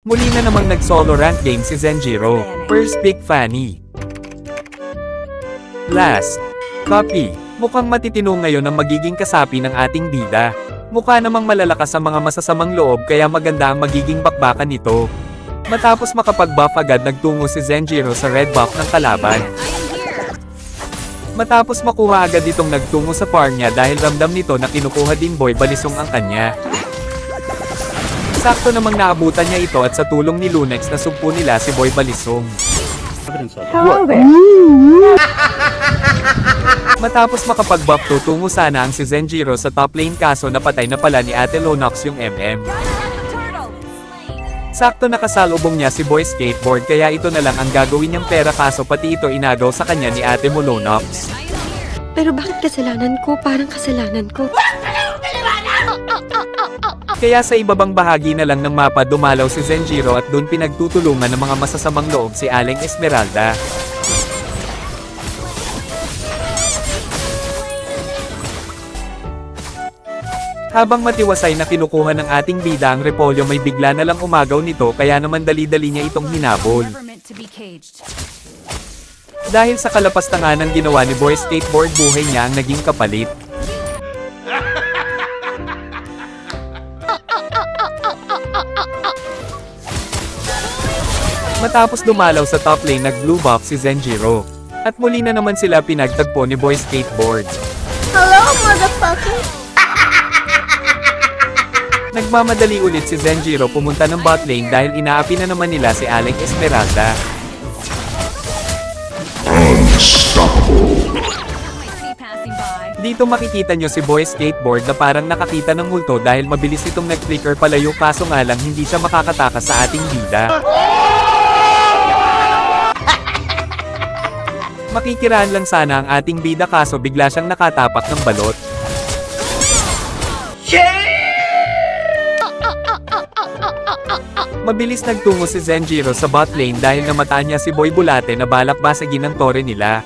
Muli na namang nag-solo rank game si Zenjiro. First pick Fanny. Last. Copy. Mukhang matitino ngayon ang magiging kasapi ng ating bida. Mukha namang malalakas ang mga masasamang loob kaya maganda ang magiging bakbakan nito. Matapos makapag-buff agad nagtungo si Zenjiro sa red buff ng kalaban. Matapos makuha agad itong nagtungo sa farm niya dahil ramdam nito na kinukuha din Boy Balisong ang kanya. Sakto namang naabutan niya ito at sa tulong ni Lunex na sugpo nila si Boy Balisong. Hello there. Matapos makapag-buff tutungo sana ang si Zenjiro sa top lane kaso napatay na pala ni Ate Lonox yung MM. Sakto nakasalubong niya si Boy Skateboard kaya ito na lang ang gagawin niyang pera kaso pati ito inagaw sa kanya ni Ate Lonox. Pero bakit kasalanan ko? Parang kasalanan ko. Kaya sa ibabang bahagi na lang ng mapa dumalaw si Zenjiro at doon pinagtutulungan ng mga masasamang loob si Aling Esmeralda. Habang matiwasay na kinukuha ng ating bida ang repolyo may bigla na lang umagaw nito kaya naman dali-dali niya itong hinabol. Dahil sa kalapastangan ng ginawa ni Boy Skateboard buhay niya ang naging kapalit. Matapos dumalaw sa top lane nag-blue buff si Zenjiro. At muli na naman sila pinagtagpo ni Boy Skateboard. Hello, motherfucker! Nagmamadali ulit si Zenjiro pumunta ng bot lane dahil inaapi na naman nila si Aling Esmeralda. Dito makikita nyo si Boy Skateboard na parang nakakita ng multo dahil mabilis itong nag-flicker palayo kaso nga lang hindi siya makakatakas sa ating bida. Makikiraan lang sana ang ating bida kaso bigla siyang nakatapak ng balot. Mabilis nagtungo si Zenjiro sa bot lane dahil namataan niya si Boy Bulate na balak basagin ang tore nila.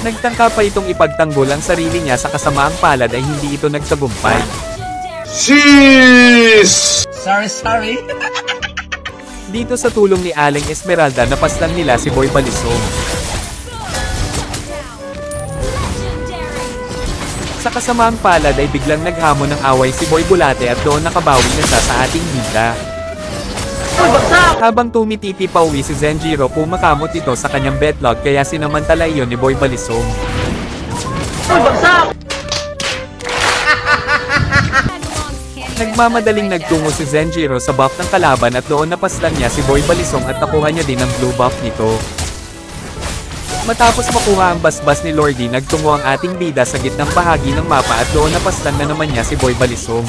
Nagtangka pa itong ipagtanggol ang sarili niya sa kasamaang palad ay hindi ito nagsagumpay. Jeez! Sorry. Dito sa tulong ni Aling Esmeralda napaslan nila si Boy Balisong. Sa kasamaang palad ay biglang naghamon ng away si Boy Bulate at doon nakabawi na siya sa ating bida. Habang tumititi pa uwi si Zenjiro pumakamot ito sa kanyang betlog kaya sinamantala iyon ni Boy Balisong. Nagmamadaling nagtungo si Zenjiro sa buff ng kalaban at doon napaslan niya si Boy Balisong at nakuha niya din ang blue buff nito. Matapos makuha ang basbas ni Lordy nagtungo ang ating bida sa gitnang bahagi ng mapa at doon napaslan na naman niya si Boy Balisong.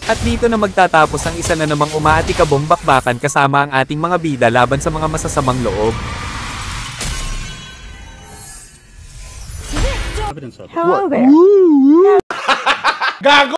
At dito na magtatapos ang isa na namang umaatikabong bakbakan kasama ang ating mga bida laban sa mga masasamang loob. Hello there. Gago!